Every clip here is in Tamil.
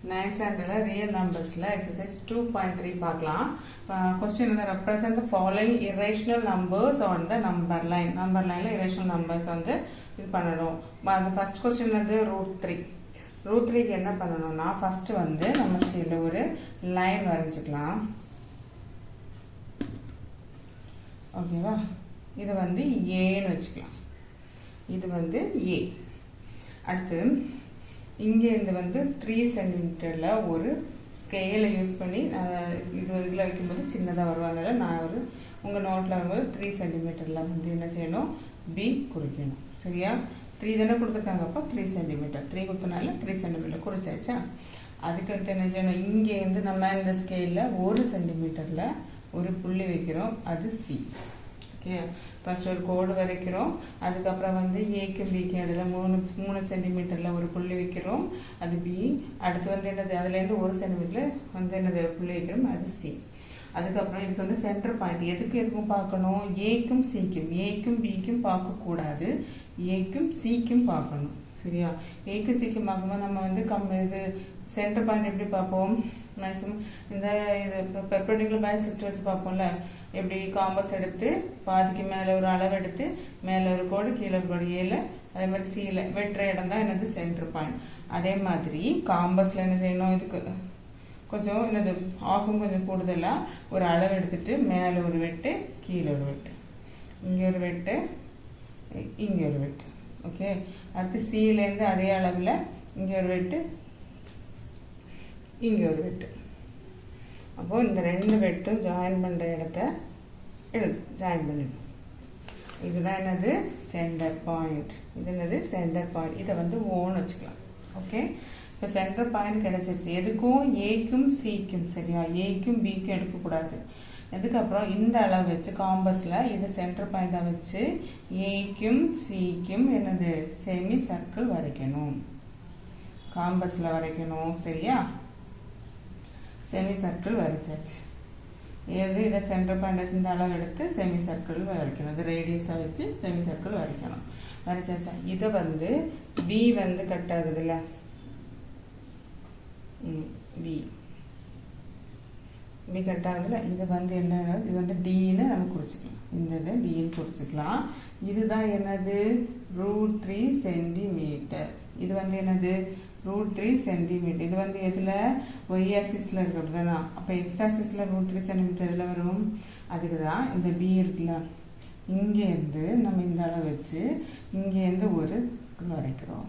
9th standard real numbers exercise 2.3 பார்க்கலாம். Question என்ன represent the following irrational numbers on the number line. Number line irrational numbers வந்து இது பண்ணணும். அந்த first question வந்து √3. √3 க்கு என்ன பண்ணணும்னா first வந்து நம்ம ஸ்கேல்ல ஒரு லைன் வரைஞ்சிக்கலாம். ஓகேவா? இது வந்து a ன்னு வெச்சுக்கலாம். இது வந்து a. அடுத்து இங்கே இந்த வந்து 3 சென்டிமீட்டர்ல ஒரு ஸ்கேலை யூஸ் பண்ணி இதுல வைக்கும்போது சின்னதாக வருவாங்கல்ல, நான் ஒரு உங்கள் நோட்டில் வரும்போது 3 சென்டிமீட்டர்ல வந்து என்ன செய்யணும், பி குறிக்கணும். சரியா? 3 தானே கொடுத்துருக்காங்க, அப்போ 3 சென்டிமீட்டர் 3 கொடுத்தனால 3 சென்டிமீட்டர் குறிச்சாச்சா. அதுக்கடுத்து என்ன செய்யணும், இங்கே வந்து நம்ம இந்த ஸ்கேலில் 1 சென்டிமீட்டரில் ஒரு புள்ளி வைக்கிறோம், அது சி. ஓகே, ஃபர்ஸ்ட் ஒரு கோடு வரைக்கிறோம். அதுக்கப்புறம் வந்து ஏக்கும் பிக்கும் இடையில 3 சென்டிமீட்டரில் ஒரு புள்ளி வைக்கிறோம், அது பி. அடுத்து வந்து என்னது, அதுலேருந்து 1 சென்டிமீட்டரில் வந்து என்னது புள்ளி வைக்கிறோம், அது சி. அதுக்கப்புறம் இதுக்கு வந்து சென்டர் பாயிண்ட் எதுக்கும் பார்க்கணும், ஏக்கும் சிக்கும். ஏக்கும் பிக்கும் பார்க்கக்கூடாது, ஏக்கும் சிக்கும் பார்க்கணும். சரியா? ஏக்கும் சிக்கும் பார்க்கும்போது நம்ம வந்து இது சென்டர் பாயிண்ட் எப்படி பார்ப்போம், மேக்ஸிமம் இந்த இது பெர்பெண்டிகுலர் பைசெக்டர் வச்சு பார்ப்போம்ல, எப்படி காம்பஸ் எடுத்து பாதிக்கு மேலே ஒரு அளவு எடுத்து மேலே ஒரு கோடு கீழே ஒரு கோடு ஏல, அதே மாதிரி சீல வெட்டுற இடம் தான் என்னது சென்டர் பாயிண்ட். அதே மாதிரி காம்பஸில் என்ன செய்யணும், இதுக்கு கொஞ்சம் என்னது ஆஃபும் கொஞ்சம் கூடுதலாக ஒரு அளவு எடுத்துட்டு மேலே ஒரு வெட்டு கீழே ஒரு வெட்டு, இங்கே ஒரு வெட்டு இங்கே ஒரு வெட்டு. ஓகே, அடுத்து சீலேருந்து அதே அளவில் இங்கே ஒரு வெட்டு இங்கே ஒரு வெட்டு. அப்போ இந்த 2 வெட்டும் ஜாயின் பண்ணுற இடத்த ஜாயின் பண்ணிடணும். இதுதான் என்னது சென்டர் பாயிண்ட். இது என்னது சென்டர் பாயிண்ட். இதை வந்து ஓன்னு வச்சுக்கலாம். ஓகே, இப்போ சென்டர் பாயிண்ட் கிடைச்சிருச்சு. எதுக்கும் ஏக்கும் சிக்கும். சரியா? ஏக்கும் பிக்கும் எடுக்கக்கூடாது. அதுக்கப்புறம் இந்த அளவு வச்சு காம்பஸில் இது சென்டர் பாயிண்டாக வச்சு ஏக்கும் சிக்கும் என்னது செமி சர்க்கிள் வரைக்கணும். காம்பஸில் வரைக்கணும். சரியா? செமி சர்க்கிள் வரைச்சாச்சு. ஏது இதை சென்டர் பாயிண்ட் இந்த அளவு எடுத்து செமி சர்க்கிள் வரைக்கணும். இது ரேடியஸாக வச்சு செமி சர்க்கிள் வரைக்கணும். வரைச்சாச்சா. இதை வந்து பி வந்து கட் ஆகுதுல்ல, பி கட் ஆகுதுல, இது வந்து என்ன, இது வந்து டின்னு நம்ம குறிச்சிக்கலாம். இந்த இது டின்னு குறிச்சிக்கலாம். இதுதான் என்னது √3 சென்டிமீட்டர். இது வந்து என்னது √3 சென்டிமீட்டர். இது வந்து எதுல, ஒய் ஆக்சிஸ்ல இருக்கிறது தானே. அப்போ எக்ஸ் ஆக்சிஸ்ல √3 சென்டிமீட்டர் இதில் வரும். அதுக்கு தான் இந்த பி இருக்குல்ல, இங்கேருந்து நம்ம இந்த அளவு வச்சு இங்கேருந்து ஒரு வரைக்கிறோம்.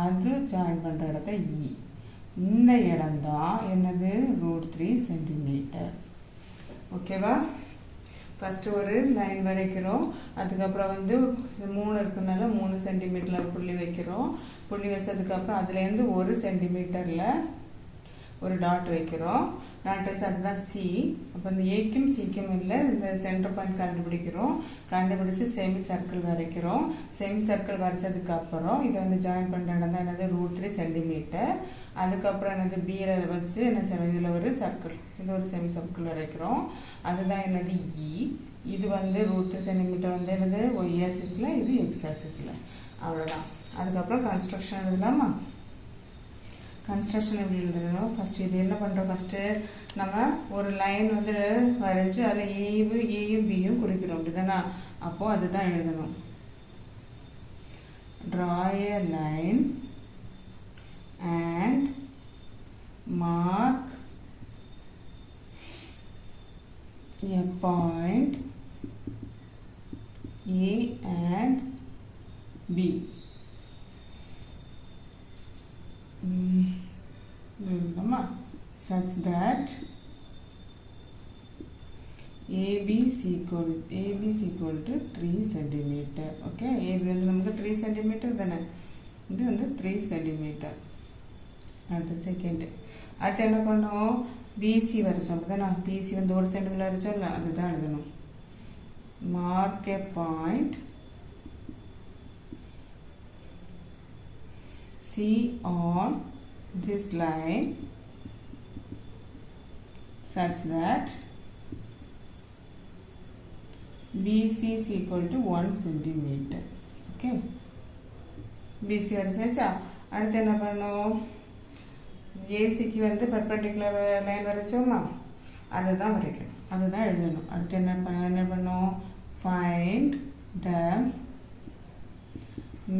அது ஜாயின் பண்ணுற இடத்த இ. இந்த இடம் தான் என்னது √3 சென்டிமீட்டர். ஓகேவா? ஃபர்ஸ்ட் ஒரு லைன் வரைக்கிறோம். அதுக்கப்புறம் வந்து 3 இருக்குனால 3 சென்டிமீட்டரில் புள்ளி வைக்கிறோம். புள்ளி வச்சதுக்கப்புறம் அதுலேருந்து 1 சென்டிமீட்டரில் ஒரு டாட் வைக்கிறோம். டாட் வச்சு அதுதான் சி. அப்போ இந்த ஏக்கும் சிக்கும் இல்லை, இந்த சென்டர் பாயிண்ட் கண்டுபிடிக்கிறோம். கண்டுபிடிச்சு செமி சர்க்கிள் வரைக்கிறோம். செமி சர்க்கிள் வரைச்சதுக்கப்புறம் இதை வந்து ஜாயின் பண்ணுற இடம் தான் என்னது √3 சென்டிமீட்டர். அதுக்கப்புறம் என்னது பியில் வச்சு என்ன செய்யணும், இதில் ஒரு சர்க்கிள், இது ஒரு செமி சர்க்கிள் வரைக்கிறோம். அதுதான் என்னது இ. இது வந்து √3 சென்டிமீட்டர் வந்து என்னது ஒய் ஆக்சிஸில், இது எக்ஸ் ஆக்சிஸில். அவ்வளோதான். அதுக்கப்புறம் கன்ஸ்ட்ரக்ஷன் எழுதலாமா? கன்ஸ்ட்ரக்ஷன் எப்படி எழுதணும், ஃபர்ஸ்ட் இது என்ன பண்ணுறோம், ஃபர்ஸ்ட்டு நம்ம ஒரு லைன் வந்து வரைஞ்சி அதில் ஏயும் பியும் குறிக்கிறோம். அப்படிதானா? அப்போது அதுதான் எழுதணும். draw a line and mark a point A and B. Such that AB is equal to 3 centimeter. Okay, AB வந்து நமக்கு 3 centimeter தானே, இது வந்து 3 centimeter. அடுத்து செகண்ட். அடுத்து என்ன பண்ணோம், BC வரைச்சோம். அப்படிதானே? BC வந்து 1 சென்டிமீட்டர் வரைச்சோம்ல, அதுதான் எழுதணும். Mark a point C on this line such that BC is equal to 1 centimeter. Okay, BC வரைச்சாச்சா. அடுத்து என்ன பண்ணோம், ஏசிக்கு வந்து பெர்பெண்டிகுலர் லைன் வரைச்சோமா, அதுதான் வரைக்கணும், அதுதான் எழுதணும். அடுத்து என்ன பண்ணோம், find the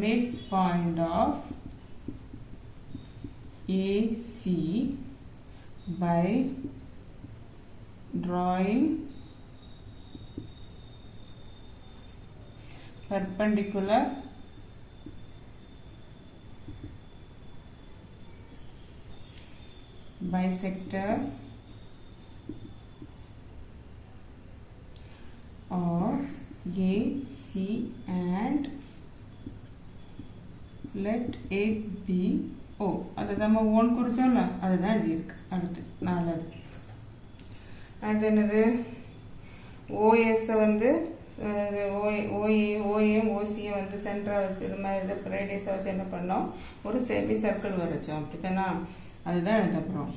mid point of AC by drawing perpendicular bisector of AC and let it be O. அது நம்ம ஓன் குறிச்சோம்ல, அதுதான் எழுதியிருக்கு. அடுத்து 4. அடுத்து என்னது, ஓஎஸை வந்து ஓஏயும் ஓசியை வந்து சென்டராக வச்சு இது மாதிரி ரேடியஸை வச்சு என்ன பண்ணோம், ஒரு செமி சர்க்கிள் வரைச்சோம். அப்படித்தானா, அதுதான் எழுத போகிறோம்.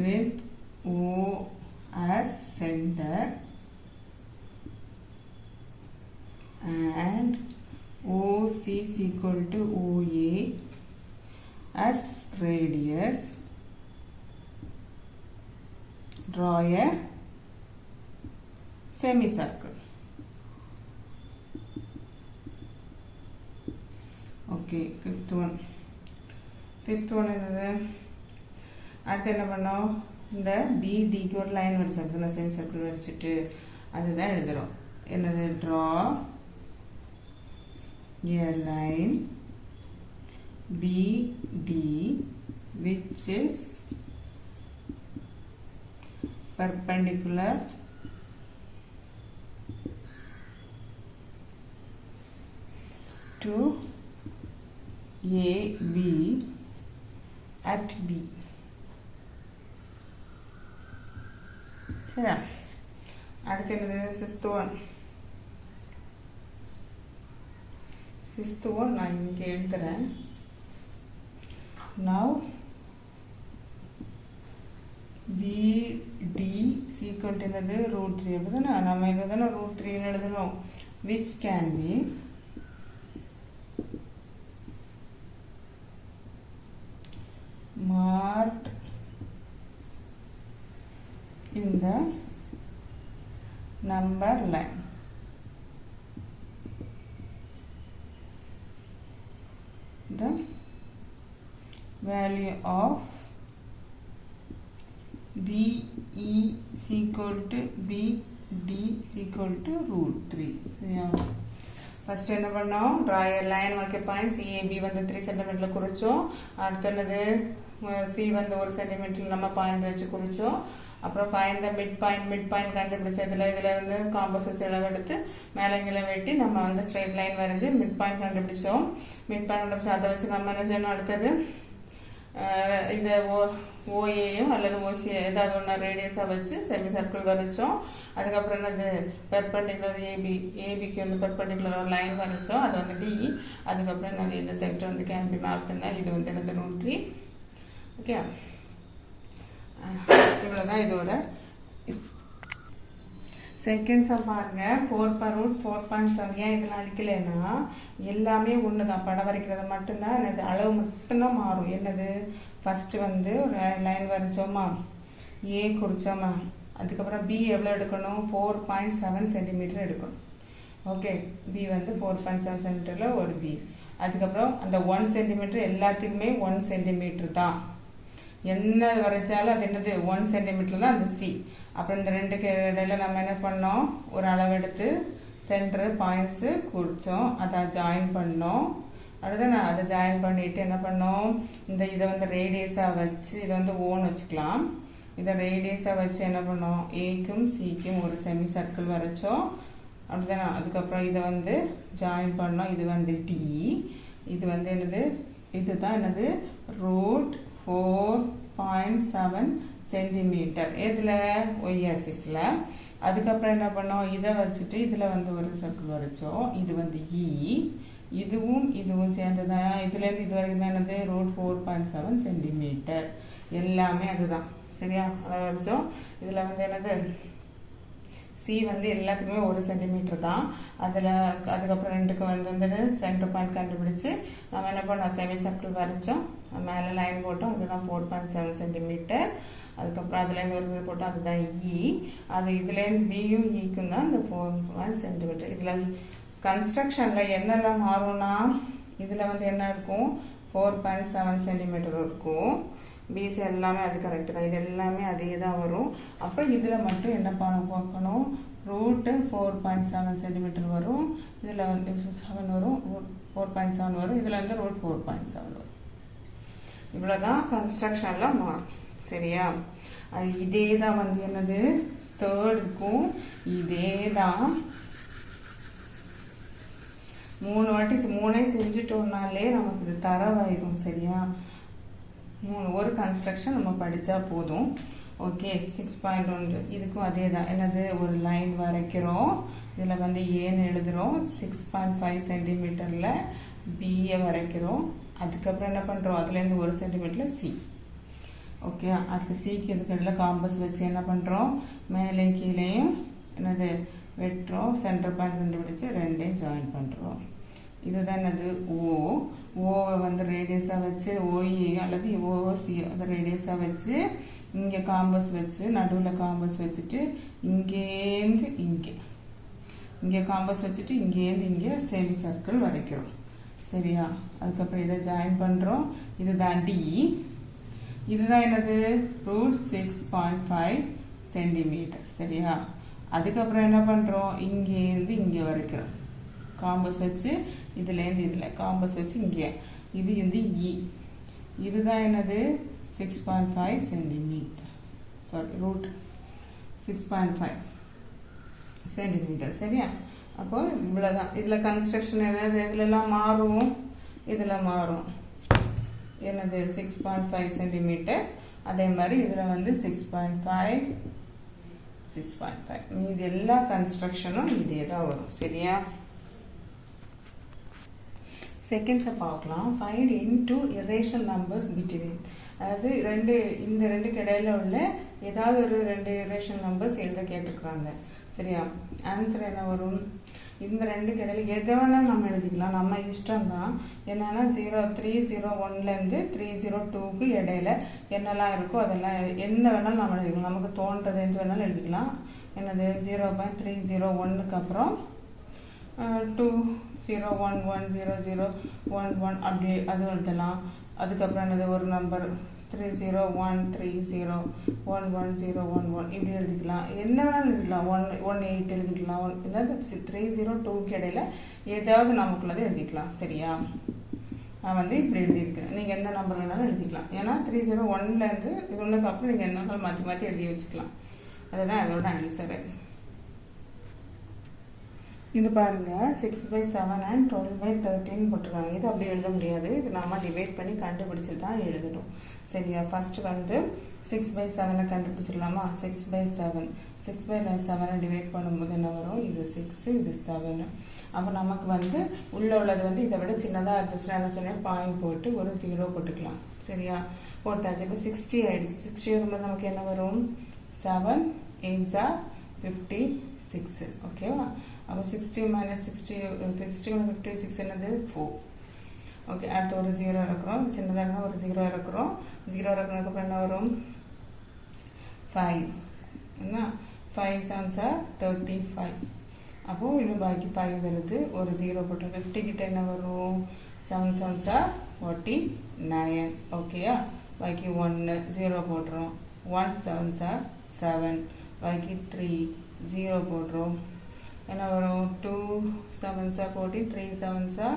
With O as center and OC is equal to OA as radius. Draw a semicircle. Okay, fifth one என்னது, அடுத்து என்ன பண்ணோம், இந்த BDக்கு ஒரு லைன் வரைச்சோம், செமிசர்க்கிள் வரைச்சிட்டு அதுதான் எழுதுறோம். என்னது, draw a line BD which is perpendicular to AB at B. சரியா, அடுத்து என்னது, சிக்ஸ்த் ஒன் நான் இங்கே எழுதுறேன். now BD equal to என்னது, √3. அப்படிதானே, நம்ம இதை தானே √3 எழுதணும். which can be marked in the number line. The value of BE is equal to BD is equal to √3. சரியா, ஃபர்ஸ்ட் என்ன பண்ணோம், draw a line mark a point CAB வந்து 3 cm குறிச்சோம். அடுத்து என்னது, C வந்து 1 cm நம்ம பாயிண்ட் வச்சு குறிச்சோம். அப்புறம் find the mid point கண்டுபிடிச்சோம். இதில் வந்து காம்போசஸ் அளவு எடுத்து மேலே கீழே வெட்டி நம்ம வந்து ஸ்ட்ரெயிட் லைன் வரைஞ்சி மிட் பாயிண்ட் கண்டுபிடிச்சோம். அதை வச்சு நம்ம என்ன செய்யணும், அடுத்தது இந்த ஓஏயும் அல்லது ஓசி ஏதாவது ஒன்று ரேடியஸாக வச்சு செமி சர்க்கிள் வரைச்சோம். அதுக்கப்புறம் என்னது, பெர்பெண்டிகுலர் ஏபிக்கு வந்து பெர்பெண்டிகுலர் ஒரு லைன் வரைச்சோம், அது வந்து டி. அதுக்கப்புறம் என்னது, இந்த செக்டர் வந்து கேன் பி மார்க் பண்ணால் இது வந்து என்னது √3. ஓகே, இவ்வளோதான் இதோட செகண்ட்ஸாக பாருங்கள். 4/4.7 ஏன் இதில் அடிக்கலைன்னா எல்லாமே ஒன்று தான், படம் வரைக்கிறது மட்டும்தான், என்னது அளவு மட்டும்தான் மாறும். என்னது, ஃபஸ்ட்டு வந்து ஒரு லைன் வரைச்சோமா, ஏ குறிச்சோமா, அதுக்கப்புறம் பி எவ்வளோ எடுக்கணும், 4.7 சென்டிமீட்டர் எடுக்கணும். ஓகே, பி வந்து 4.7 சென்டிமீட்டரில் ஒரு பி. அதுக்கப்புறம் அந்த 1 சென்டிமீட்டர் எல்லாத்துக்குமே 1 சென்டிமீட்டர் தான், என்ன வரைச்சாலும் அது என்னது 1 சென்டிமீட்டர் தான் அந்த சி. அப்புறம் இந்த ரெண்டுக்கு இடையில நம்ம என்ன பண்ணோம், ஒரு அளவு எடுத்து சென்டர் பாயிண்ட்ஸு குறிச்சோம், அதை ஜாயின் பண்ணோம். அடுத்து நான் அதை ஜாயின் பண்ணிட்டு என்ன பண்ணோம், இதை வந்து ரேடியஸாக வச்சு இதை வந்து ஓன் வச்சுக்கலாம். இதை ரேடியஸாக வச்சு என்ன பண்ணோம், ஏக்கும் சிக்கும் ஒரு செமி சர்க்கிள் வரைச்சோம். அப்படிதானே, அதுக்கப்புறம் இதை வந்து ஜாயின் பண்ணோம். இது வந்து டி, இது வந்து என்னது, இதுதான் என்னது √4.7 சென்டிமீட்டர். இதில் ஒய்ஆசிஸில். அதுக்கப்புறம் என்ன பண்ணோம், இதை வச்சுட்டு இதில் வந்து ஒரு சர்க்கிள் வரைச்சோம். இது வந்து இ, இதுவும் சேர்ந்து தான், இதுலேருந்து இது வரைக்கும் தான் என்னது √4.7 எல்லாமே அதுதான். சரியா, அதை வரைச்சோம். இதில் வந்து என்னது சி வந்து எல்லாத்துக்குமே 1 சென்டிமீட்டர் தான். அதில் அதுக்கப்புறம் ரெண்டுக்கு வந்து சென்டர் பாயிண்ட் கண்டுபிடிச்சி நம்ம என்ன பண்ணோம், செமி சர்க்கிள் வரைச்சோம், மேலே லைன் போட்டோம், அதுதான் 4.7 சென்டிமீட்டர். அதுக்கப்புறம் அதுலேருந்து ஒரு இது போட்டோம், அதுதான் இ. அது இதுலேருந்து பியும் ஈக்கும் தான் இந்த 4 சென்டிமீட்டர். இதில் கன்ஸ்ட்ரக்ஷனில் என்னெல்லாம் மாறும்னா, இதில் வந்து என்ன இருக்கும், 4.7 சென்டிமீட்டர் இருக்கும். பிசி எல்லாமே அது கரெக்டு தான், இது எல்லாமே அதே தான் வரும். அப்புறம் இதில் மட்டும் என்ன பார்க்கணும், ரூட்டு 4.7 சென்டிமீட்டர் வரும். இதில் வந்து 7 வரும், ரூட் 4.7 வரும். இதில் வந்து ரூட் 4.7 வரும். இவ்வளோதான் கன்ஸ்ட்ரக்ஷனில் மாறும். சரியா? அது இதே தான் வந்து என்னது தேர்டுக்கும் இதே தான் 3 வாட்டி 3 செஞ்சுட்டோம்னாலே நமக்கு இது தரவாயிடும். சரியா? 3 ஒரு கன்ஸ்ட்ரக்ஷன் நம்ம படித்தா போதும். ஓகே. 6.1 இதுக்கும் அதே தான். என்னது, ஒரு லைன் வரைக்கிறோம், இதில் வந்து ஏன்னு எழுதுகிறோம், 6.5 சென்டிமீட்டரில் பியை வரைக்கிறோம். அதுக்கப்புறம் என்ன பண்ணுறோம், அதுலேருந்து 1 சென்டிமீட்டரில் சி. ஓகே. அடுத்து சிக்கு இதுக்கடையில் காம்பஸ் வச்சு என்ன பண்ணுறோம், மேலே கீழேயும் என்னது வெட்டுறோம், சென்டர் பாயிண்ட் கண்டுபிடிச்சு ரெண்டையும் ஜாயின் பண்ணுறோம். இதுதான் என்னது ஓவை வந்து ரேடியஸாக வச்சு ஓஇ அல்லது ஓசி அதை ரேடியஸாக வச்சு இங்கே காம்பஸ் வச்சு நடுவில் காம்பஸ் வச்சுட்டு இங்கேருந்து இங்கே காம்பஸ் வச்சுட்டு இங்கேருந்து இங்கே செமி சர்க்கிள் வரைக்கிறோம். சரியா? அதுக்கப்புறம் இதை ஜாயின் பண்ணுறோம். இதுதான் டி. இதுதான் என்னது, ரூட் 6.5 சென்டிமீட்டர். சரியா? அதுக்கப்புறம் என்ன பண்ணுறோம், இங்கேருந்து இங்கே வரைக்கிறோம், காம்பஸ் வச்சு இதுலேருந்து இதில் காம்பஸ் வச்சு இங்கே. இது வந்து இ. இதுதான் என்னது, 6.5 சென்டிமீட்டர். Sorry, root 6.5 centimetre. சரியா? அப்போ இவ்வளோதான். இதில் கன்ஸ்ட்ரக்ஷன் என்னது, இதுலலாம் மாறும், இதில் மாறும். என்னது 6.5 சென்டிமீட்டர். அதே மாதிரி இதில் வந்து 6.5 இது எல்லா கன்ஸ்ட்ரக்ஷனும் இதே தான் வரும். சரியா? செகண்ட்ஸை பார்க்கலாம். Find into irrational numbers between. அதாவது இந்த ரெண்டுக்கு இடையில உள்ள ஏதாவது ஒரு 2 இரேஷனல் நம்பர்ஸ் எழுத கேட்டுக்கிறாங்க. சரியா? ஆன்சர் என்ன வரும், இந்த ரெண்டுக்கு இடையில எதை வேணாலும் நம்ம எழுதிக்கலாம், நம்ம இஷ்டம் தான். என்னன்னா 301லேருந்து 302க்கு இடையில என்னெல்லாம் இருக்கோ அதெல்லாம் என்ன வேணாலும் நம்ம எழுதிக்கலாம். நமக்கு தோன்றது எது வேணாலும் எழுதிக்கலாம். என்னது 0.301க்கு அப்புறம் 20110011 அப்படி அது எழுதலாம். அதுக்கப்புறம் என்னது ஒரு நம்பர் 30130111011 இப்படி எழுதிக்கலாம். என்ன வேணாலும் எழுதிக்கலாம். 18 எழுதிக்கலாம். என்னது 302க்கு இடையில ஏதாவது நமக்குள்ளதை எழுதிக்கலாம். சரியா? நான் வந்து இப்படி எழுதியிருக்கேன். நீங்கள் எந்த நம்பர் வேணாலும் எழுதிக்கலாம். ஏன்னா 301லேருந்து இது ஒன்றுக்கு அப்புறம் நீங்கள் என்ன மாற்றி மாற்றி எழுதி வச்சுக்கலாம். அதுதான் அதோட ஆன்சரு. இது பாருங்க, 6/7 and 12/13 போட்டிருக்காங்க. இது அப்படி எழுத முடியாது. இது நாம டிவைட் பண்ணி கண்டுபிடிச்சு தான் எழுதணும். சரியா? ஃபர்ஸ்ட் வந்து 6/7 கண்டுபிடிச்சிடலாமா? 6/7 6/7 டிவைட் பண்ணும்போது என்ன வரும், இது 6 இது 7. அப்போ நமக்கு வந்து உள்ள உள்ளது வந்து இதை விட சின்னதாக இருந்துச்சுன்னா என்ன சொன்னேன், பாயிண்ட் போட்டு ஒரு 0 போட்டுக்கலாம். சரியா? போட்டாச்சு. இப்போ 60 ஆயிடுச்சு. 60 வரும்போது நமக்கு என்ன வரும், 7 8 56. ஓகேவா? அப்போ 60 - 60 56 என்னது 4. ஓகே. அடுத்து ஒரு 0 இறக்குறோம். சின்னதாக இருந்தால் ஒரு 0 இறக்குறோம். 0 இறக்குனதுக்கப்புறம் என்ன வரும், 5. என்ன 5 7s are 35. அப்போது இன்னும் பாக்கி 5 வருது. ஒரு 0 போட்டு 50 கிட்ட என்ன வரும், 7 7s are 49. ஓகேயா? பாக்கி 1 0 போட்டுரும். 1 7s are 7. பாக்கி 3 0 போட்டுரும். என்ன வரும், 2 7s are 14. 3 7s are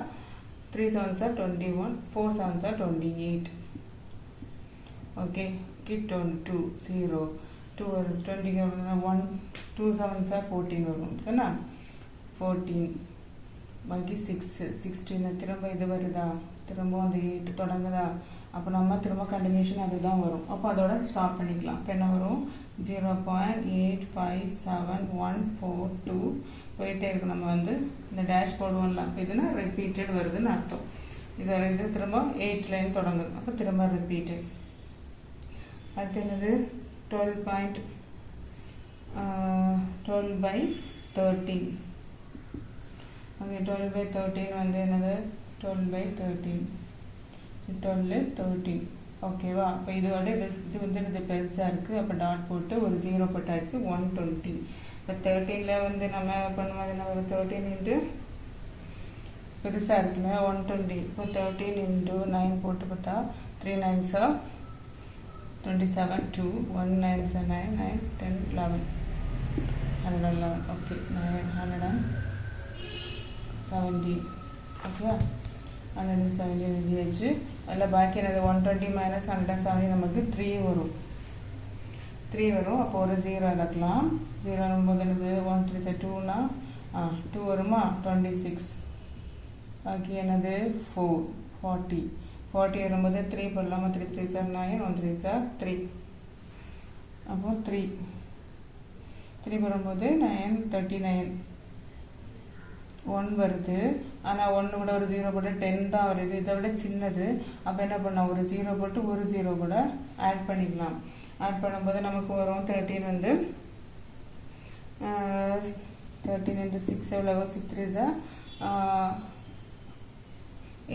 21. 4 7s are 28. Okay. Kit 22 0 2 20 1 2 7s are 14 வரும். சரிண்ணா? 14 பாக்கி 6 16. திரும்ப இது வருதா, திரும்ப அந்த 8 தொடங்குதா. அப்போ நம்ம திரும்ப கண்டினியூஷன் அதுதான் வரும். அப்போ அதோட ஸ்டாப் பண்ணிக்கலாம். இப்போ என்ன வரும், 0.857142 போயிட்டே இருக்கு. நம்ம வந்து இந்த டேஷ் போடுவோம்ல, அப்போ இதுனா ரிப்பீட்டட் வருதுன்னு அர்த்தம். இது திரும்ப 8லேருந்து தொடங்குது. அப்போ திரும்ப ரிப்பீட்டட். அடுத்து என்னது 12.5 12/13. ஓகே, 12/13 வந்து என்னது 12/13, 12/13. ஓகேவா? அப்போ இது வந்து இது பெருசாக இருக்குது. அப்போ டாட் போட்டு ஒரு 0 போட்டாச்சு. 120. இப்போ 13ல் வந்து நம்ம பண்ணும்போது என்ன ஒரு 13 இன்ட்டு பெருசாக இருக்குல்ல 120. இப்போ 13 இன்ட்டு 9 போட்டு பார்த்தா 3 9s are 27, 2 1 9s are 9, 9 10 11, 111. Okay, 917. ஓகேவா? 117 எழுதியாச்சு. அதில் பாக்கி என்னது 120 minus 170 நமக்கு 3 வரும். 3 வரும். அப்போ ஒரு 0 இறக்கலாம். 0 வரும்போது என்னது 1 3 2னா 2 வருமா 26. பாக்கி என்னது 4 40. 40 வரும்போது 3 போடலாமா 3 3 are 9, 1 3 are 3. அப்போ 3 வரும்போது 9 39. 1 வருது. ஆனால் 1 கூட ஒரு 0 போட்டு 10 தான் வருது. இதை விட சின்னது. அப்போ என்ன பண்ணலாம், ஒரு 0 போட்டு ஒரு 0 கூட ஆட் பண்ணிக்கலாம். ஆட் பண்ணும்போது நமக்கு வரும் 13 வந்து 13 into 6 எவ்வளவு 6 3s are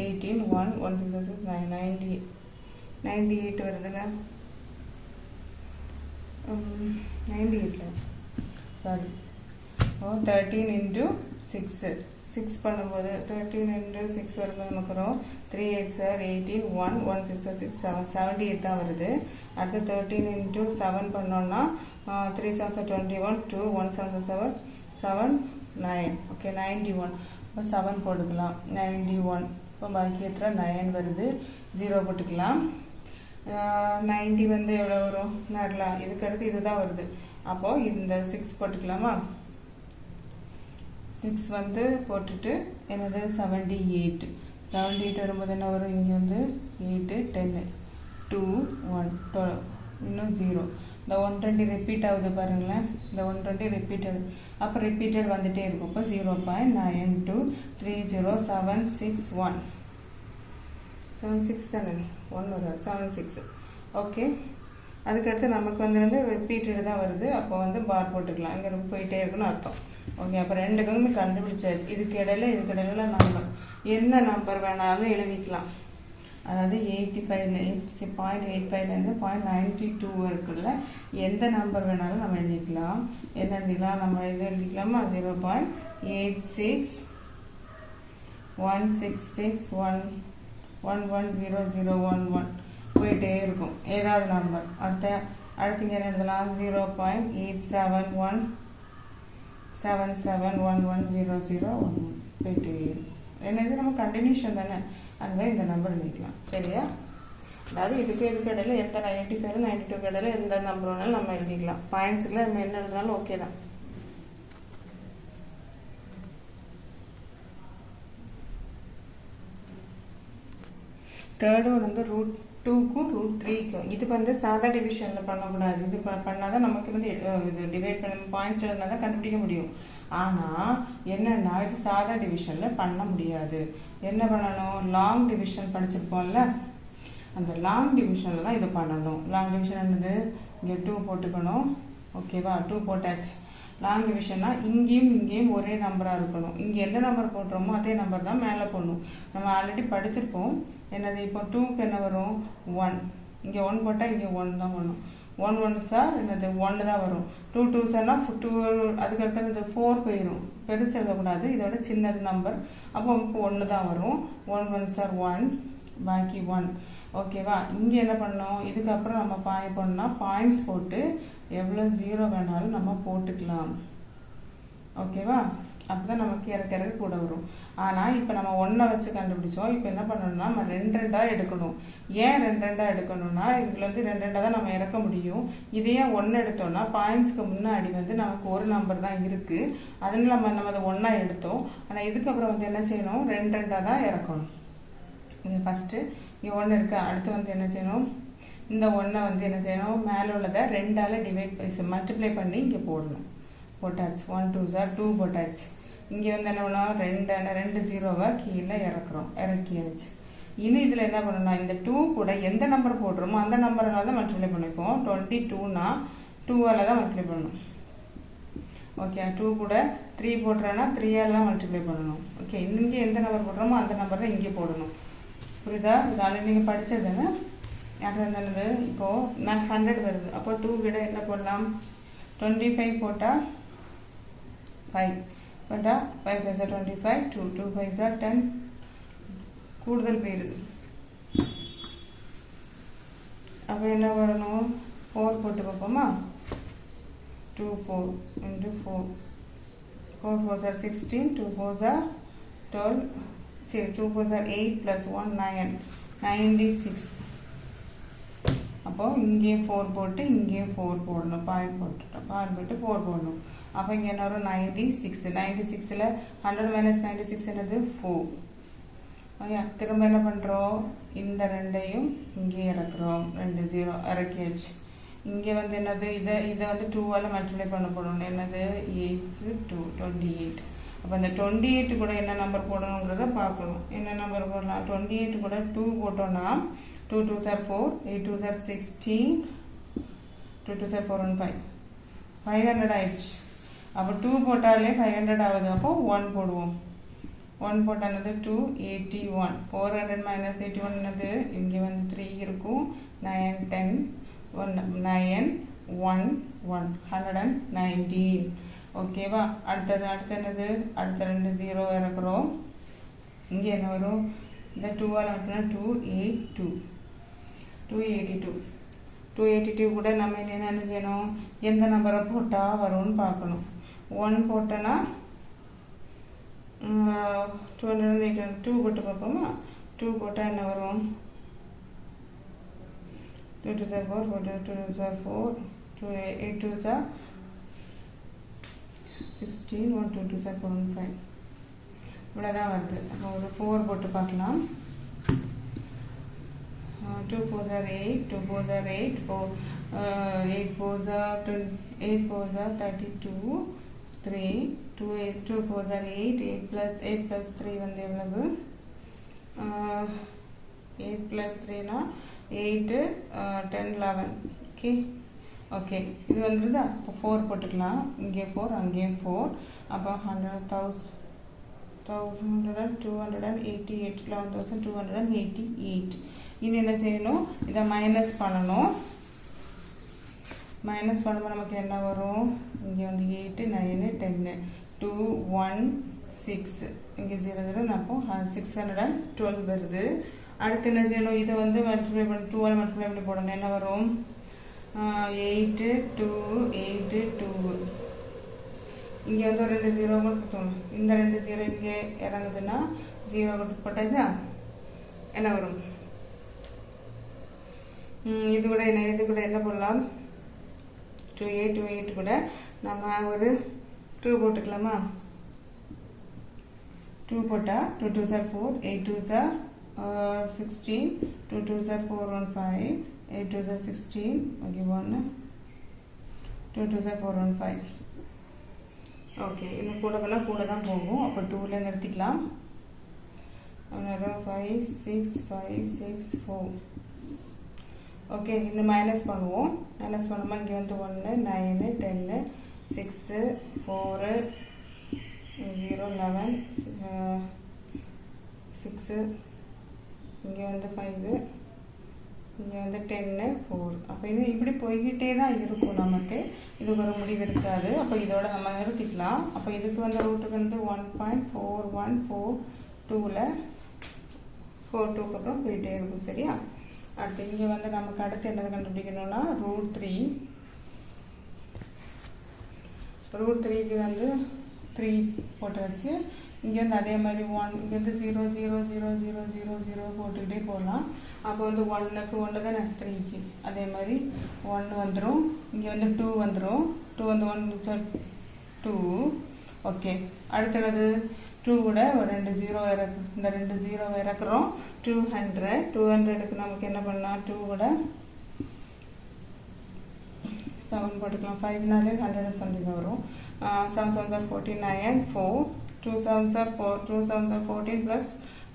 18, 1 1 6 6 9 98 வருதுங்க. 98 சாரி. 13 into 6 பண்ணும்போது 13 into 6 வரும்போது நமக்கு வரும் 3 8s are 18, 1 1 6 6 7 78 தான் வருது. அடுத்து 13 into 7 பண்ணோம்னா 3 7s are 21, 2 1 7s are 7 9. Okay, 91. இப்போ 7 போட்டுக்கலாம். 91. இப்போ பாக்கி எத்தனை 9 வருது. 0 போட்டுக்கலாம். 90 வந்து எவ்வளோ வரும் நடலாம். இதுக்கு அடுத்து இதுதான் வருது. அப்போது இந்த 6 போட்டுக்கலாமா? 6 வந்து போட்டுட்டு என்னது 78. 78 வரும்போது என்ன வரும், இங்கே வந்து 8 10 2 1 12 இன்னும் 0. இந்த 120 ரிப்பீட் ஆகுது பாருங்களேன். இந்த 120 ரிப்பீட்டட். அப்போ ரிப்பீட்டட் வந்துகிட்டே இருக்கும். இப்போ 0.923076 76 தானே 1 வரும் 76. ஓகே, அதுக்கடுத்து நமக்கு வந்து ரிப்பீட்டட் தான் வருது. அப்போ வந்து பார் போட்டுக்கலாம். இங்கே போயிட்டே இருக்குன்னு அர்த்தம். ஓகே, அப்போ ரெண்டுக்குமே கண்டுபிடிச்சாச்சு. இதுக்கு இடையில நம்பர் என்ன நம்பர் வேணாலும் எழுதிக்கலாம். அதாவது 0.85லேருந்து 0.92 இருக்குல்ல, எந்த நம்பர் வேணாலும் நம்ம எழுதிக்கலாம். என்ன எழுதிக்கலாம், நம்ம இது எழுதிக்கலாமா 0.861661100011 போயிட்டே இருக்கும் ஏதாவது நம்பர். அடுத்து இங்கே என்ன எழுதலாம் 0.8717711001 போயிட்டே இருக்கும். என்னது நம்ம கண்டினியூஷன் தானே, அதனால இந்த நம்பர் எழுதிக்கலாம். சரியா? அதாவது இதுக்கு இடையில எந்த 95 92 இடையில எந்த நம்பர் வேணாலும் நம்ம எழுதிக்கலாம். பாயிண்ட்ஸுக்குள்ள நம்ம என்ன எழுதினாலும் ஓகே தான். தேர்டு ஒன் வந்து √2க்கும் √3க்கும். இது வந்து சாதா டிவிஷனில் பண்ணக்கூடாது. இது பண்ணால் தான் நமக்கு வந்து இது டிவைட் பண்ண பாயிண்ட்ஸ் எழுதினா தான் கண்டுபிடிக்க முடியும். ஆனால் என்னென்னா இது சாதா டிவிஷனில் பண்ண முடியாது. என்ன பண்ணணும், லாங் டிவிஷன் படிச்சிருப்போம்ல, அந்த லாங் டிவிஷனில் தான் இது பண்ணணும். லாங் டிவிஷன் என்னது, இங்கே 2 போட்டுக்கணும். ஓகேவா? 2 போட்டாச்சு. லாங் டிவிஷன்னா இங்கேயும் ஒரே நம்பராக இருக்கணும். இங்கே என்ன நம்பர் போட்டுறோமோ அதே நம்பர் தான் மேலே போடணும். நம்ம ஆல்ரெடி படிச்சிருப்போம். என்னது, இப்போ 2க்கு என்ன வரும் 1. இங்கே 1 போட்டால் இங்கே 1 தான் வரும். 1 1 சார் என்னது 1 தான் வரும். 2 2 சார்னா 2. அதுக்கடுத்து இந்த 4 போயிடும். பெருசு எழுதக்கூடாது, இதோட சின்னது நம்பர். அப்போ 1 தான் வரும். 1 1 சார் 1, பாக்கி 1. ஓகேவா? இங்கே என்ன பண்ணோம், இதுக்கப்புறம் நம்ம பண்ணால் பாயிண்ட்ஸ் போட்டு எவ்வளோ 0 வேணாலும் நம்ம போட்டுக்கலாம். ஓகேவா? அப்போ தான் நமக்கு இறக்க கூட வரும். ஆனால் இப்போ நம்ம 1 வச்சு கண்டுபிடிச்சோம். இப்போ என்ன பண்ணணும்னா நம்ம 2 2 எடுக்கணும். ஏன் 2 2 எடுக்கணும்னா இதில் வந்து 2 2 தான் நம்ம இறக்க முடியும். இதையே 1 எடுத்தோம்னா பாயிண்ட்ஸ்க்கு முன்னாடி வந்து நமக்கு ஒரு நம்பர் தான் இருக்குது. அதனால நம்ம அதை 1 எடுத்தோம். ஆனால் இதுக்கப்புறம் வந்து என்ன செய்யணும், 2 2 தான் இறக்கணும். இங்கே ஃபஸ்ட்டு இங்கே 1 இருக்கு. அடுத்து வந்து என்ன செய்யணும், இந்த 1 வந்து என்ன செய்யணும், மேலே உள்ளதை 2ஆல் மல்டிப்ளை பண்ணி இங்கே போடணும். போட்டாச்சு. 1 2 சார் 2 போட்டாச்சு. இங்கே வந்து என்ன பண்ணோம், 2 0 கீழே இறக்கியாச்சு. இனி இதில் என்ன பண்ணணும்னா இந்த 2 கூட எந்த நம்பர் போடுறோமோ அந்த நம்பரால் தான் மல்டிப்ளை பண்ணிப்போம். 22னா 2ஆல் தான் மல்டிப்ளை பண்ணணும். ஓகே 2 கூட 3 போடுறேன்னா 3 மல்டிப்ளை பண்ணணும். ஓகே இங்கே எந்த நம்பர் போடுறோமோ அந்த நம்பர் தான் இங்கே போடணும். புரியுதா? இதனால நீங்கள் படித்ததுன்னு என்னது இப்போது நான் 100 வருது. அப்போ 2 விட என்ன போடலாம்? 25 போட்டால் 5 போட்டால் 5 5 25 2 2 5 10 கூடுதல் போயிடுது. அப்போ என்ன வரணும்? 4 போட்டு பார்ப்போமா? 2 4 into 4 4 4s are 16 2 4s are 12 2 4s are 8 plus 1 9 96. அப்போ இங்கே 4 போட்டு இங்கே 4 போடணும். பாயிண்ட் போட்டுட்டோம். பாயிண்ட் போட்டு 4 போடணும். அப்போ இங்கே என்ன வரும்? 96. 96ல் 100 minus 96 என்னது? 4. ஓகே திரும்ப என்ன பண்ணுறோம்? இந்த ரெண்டையும் இங்கே இறக்குறோம். 2 0 இறக்கியாச்சு. இங்கே வந்து என்னது? இதை வந்து 2ஆல் மல்டிப்ளை பண்ண போடணும். என்னது? 8 2 28. அப்போ இந்த 28 கூட என்ன நம்பர் போடணுங்கிறத பார்க்கணும். என்ன நம்பர் போடலாம்? 28 கூட 2 போட்டோன்னா 2 2s are 4 8 2s are 16 2 2s are 4 and 5 500 ஆயிடுச்சு. அப்போ 2 போட்டாலே 500 ஆகுது. அப்போ 1 போடுவோம். 1 போட்டானது 281. 400 minus 81 என்னது? இங்கே வந்து 3 இருக்கும். 9 10 9 1 1 119. ஓகேவா? அடுத்து என்னது? அடுத்த 2 0 இறக்குறோம். இங்கே என்ன வரும்? இந்த 2ஆல் மட்டும்னா 282 282 282 கூட நம்ம என்ன செய்யணும்? எந்த நம்பரை போட்டால் வரும்னு பார்க்கணும். 1 போட்டோன்னா 208 2 போட்டு பார்ப்போமா? 2 போட்டால் என்ன வரும்? 2 2s are 4 4 2 2s are 4 2 8 2s are 16 1 2 2s are 4 and 5 இவ்வளோதான் வருது. அப்போ ஒரு 4 போட்டு பார்க்கலாம். 2 4s are 8 2 4s are 8 4 8 4s are 8 4s are 32 3 2 4s are 8 8 plus 3 வந்து எவ்வளவு? 8 plus 3னா 8 10 11. ஓகே ஓகே இது வந்துடுதா? அப்போ 4 போட்டுக்கலாம். இங்கே 4 அங்கே 4. அப்போ 288 11,288. இனி என்ன செய்யணும்? இதை மைனஸ் பண்ணணும். மைனஸ் பண்ணும்போது நமக்கு என்ன வரும்? இங்கே வந்து 8 9 10 2 1 6 இங்கே 0 0 அப்போ 612 வருது. அடுத்து என்ன செய்யணும்? இதை வந்து மல்டிப்ளை பண்ணி 2ஆல் மல்டிப்ளை பண்ணி போடணும். என்ன வரும்? 8 2 8 2 இங்கே வந்து ஒரு 2 0 கொடுத்தோம். இந்த 2 0 இங்கே இறங்குதுன்னா 0 போட்டாச்சா? என்ன வரும்? இது கூட என்ன போடலாம்? 2 8 கூட நம்ம ஒரு 2 போட்டுக்கலாமா? 2 போட்டால் 2 2s are 4 8 2s are 16 2 2s are 4 1 5 8 2s are 16 okay 1 2 2s are 4 1 5. Okay இன்னும் கூட பண்ணால் கூட தான் போகும். அப்போ 2ல் நிறுத்திக்கலாம். 5 6 5 6 4. ஓகே இன்னும் மைனஸ் பண்ணுவோம். மைனஸ் பண்ணும்போது இங்கே வந்து 1 9 10 6 4 0 11 6 இங்கே வந்து 5 இங்கே வந்து 10 4. அப்போ இது இப்படி போய்கிட்டே தான் இருக்கும். நமக்கு இதுக்கு ஒரு முடிவு இருக்காது. அப்போ இதோட நம்ம நிறுத்திக்கலாம். அப்போ இதுக்கு வந்து ரூட்டுக்கு வந்து 1.4142ல் 42க்கு அப்புறம் போயிட்டே இருக்கும். சரியா? அடுத்து இங்கே வந்து நமக்கு அடுத்து என்னது கண்டுபிடிக்கணும்னா √3க்கு வந்து 3 போட்டு வச்சு இங்கே வந்து அதே மாதிரி 1 இங்கே வந்து 0 0 0 0 0 0 போட்டுக்கிட்டே போகலாம். அப்போ வந்து 1க்கு 1 தானே 3க்கு அதே மாதிரி 1 வந்துடும். இங்கே வந்து 2 வந்துடும். 2 வந்து 1 2. ஓகே அடுத்தது 2 கூட ஒரு 2 0 இந்த 2 0 இறக்குறோம். 200க்கு நமக்கு என்ன பண்ணலாம்? 2 கூட 7 போட்டுக்கலாம். 5நாலே 100 something வரும். 7 7s are 49 4 2 7s are 14 plus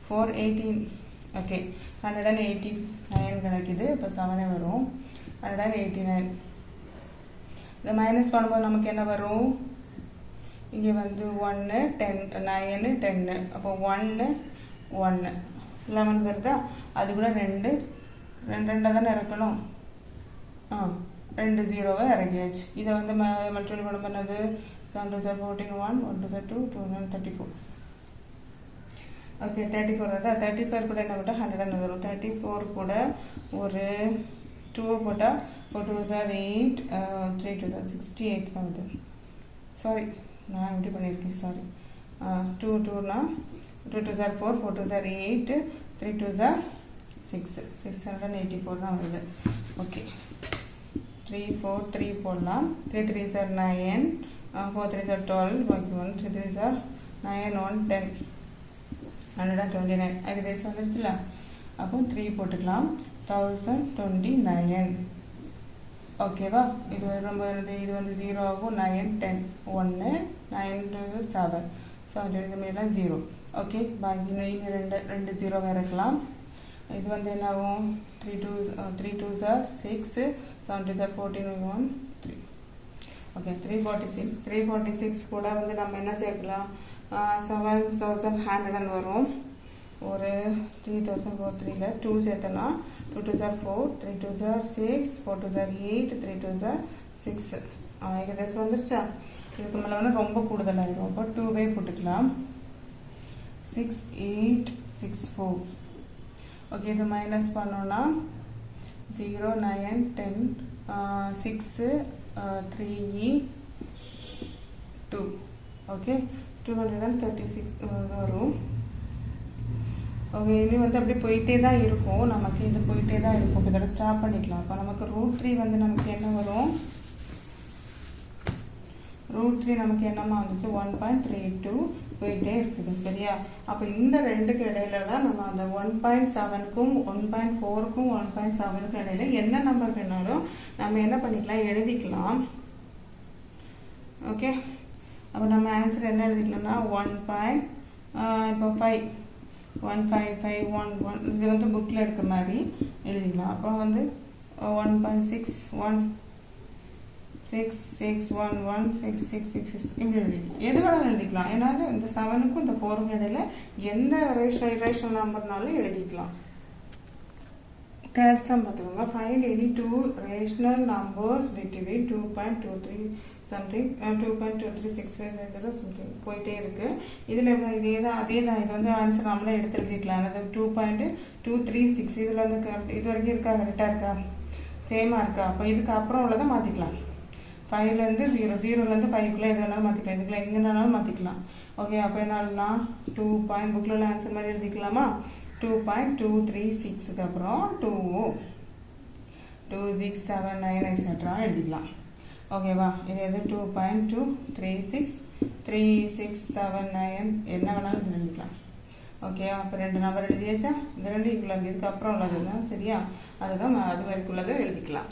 4 18. Okay 189 கிடைக்குது. இப்போ 7 வரும் 189. இதை மைனஸ் பண்ணும்போது நமக்கு என்ன வரும்? இங்கே வந்து 1 10 9 10 அப்போ 1 1 11 வருதா அது கூட 2 2 தானே இருக்கணும் 2 0வை இறக்கியாச்சு இதை வந்து மல்டிபிள் பண்ண பண்ணது 7 2 14 1 1 2 2 9 34 ஓகே 34 வருதா 34 கூட என்ன போட்டால் 100 வரும் 34 கூட ஒரு 2 போட்டால் 4 2 8 3 2 68 வருது சாரி நான் எப்படி பண்ணியிருக்கேன் சாரி 2 2னா 2 2 4 4 2 8 3 2 6 684 தான் வருது ஓகே 3 4 3 போடலாம் 3 3 9 4 3 12 பாக்கி 1 3 3 9 1 10 129 அது பேச வந்துருச்சுல அப்போ 3 போட்டுக்கலாம் 1029 ஓகேவா இது ரொம்ப இது வந்து 0 ஆகும் 9 10 1 9 7 ஸோ இது மாரிலாம் 0 ஓகே பாக்கி இன்னும் ரெண்டு 0 இறக்கலாம் இது வந்து என்ன ஆகும் 3 2 6 7 2 14 1 3 ஓகே 346 கூட வந்து நம்ம என்ன சேர்க்கலாம் 7100 வரும் ஒரு 3043ல 2 சேர்த்தனா 2 2 4 3 2 6 4 2 8 3 2 6 ஏகദേശம் வந்துருச்சா இதுக்கு மேலே வந்து ரொம்ப கூடுதலாயிரும் அப்போ 2 போட்டுக்கலாம் 6864 ஓகே இது மைனஸ் பண்ணோன்னா 0 9 10 6 3 2 ஓகே 236 வரும் ஓகே இது வந்து அப்படியே போயிட்டே தான் இருக்கும் நமக்கு இது போயிட்டே தான் இருக்கும் இதோட ஸ்டாப் பண்ணிக்கலாம் அப்போ நமக்கு √3 வந்து நமக்கு என்ன வரும் √3 நமக்கு என்னமா வந்துச்சு 1.32 போயிட்டே இருக்குது சரியா அப்போ இந்த ரெண்டுக்கு இடையில தான் நம்ம அந்த 1.7க்கும் 1.4க்கும் 1.7க்கும் இடையில என்ன நம்பர் வேணாலும் நம்ம என்ன பண்ணிக்கலாம் எழுதிக்கலாம் ஓகே அப்போ நம்ம ஆன்சர் என்ன எழுதிக்கலாம்னா 1.511 இது வந்து புக்கில் இருக்க மாதிரி எழுதிக்கலாம் அப்போ வந்து 1.61 6611666 இப்படி எழுதிக்கலாம் எது வேணாலும் எழுதிக்கலாம் ஏன்னா இந்த 7க்கும் இந்த 4க்கும் இடையில எந்த ரேஷனல் நம்பர்னாலும் எழுதிக்கலாம் தேர்ட் சம் பார்த்துக்கோங்க find any 2 rational numbers between 2.23 something 2.2365 something போயிட்டே இருக்கு இதில் இதே தான் அதே தான் இது வந்து ஆன்சர் நம்மளே எடுத்து எழுதிக்கலாம் அது 2.236 இதில் வந்து இது வரைக்கும் இருக்கா கரெக்டாக இருக்கா சேமாக இருக்கா அப்போ இதுக்கு அப்புறம் உள்ளதை மாற்றிக்கலாம் 5லேருந்து 0லேருந்து 5க்குள்ளே எது வேணாலும் மாற்றிக்கலாம் இதுக்குள்ள எங்கேனாலும் மாற்றிக்கலாம் ஓகே அப்போ என்னன்னா 2 புக்கில் உள்ள ஆன்சர் மாதிரி எழுதிக்கலாமா 2.236க்கு அப்புறம் 267 எக்ஸெட்ரா எழுதிக்கலாம் ஓகேவா இது எது 2.236 என்ன வேணாலும் எழுதிக்கலாம் ஓகே அப்போ 2 நம்பர் எழுதியாச்சா இந்த 2 ஈக்குவலாக இதுக்கு அப்புறம் உள்ளது தான் சரியா அதுதான் அது வரைக்கும் உள்ளதை எழுதிக்கலாம்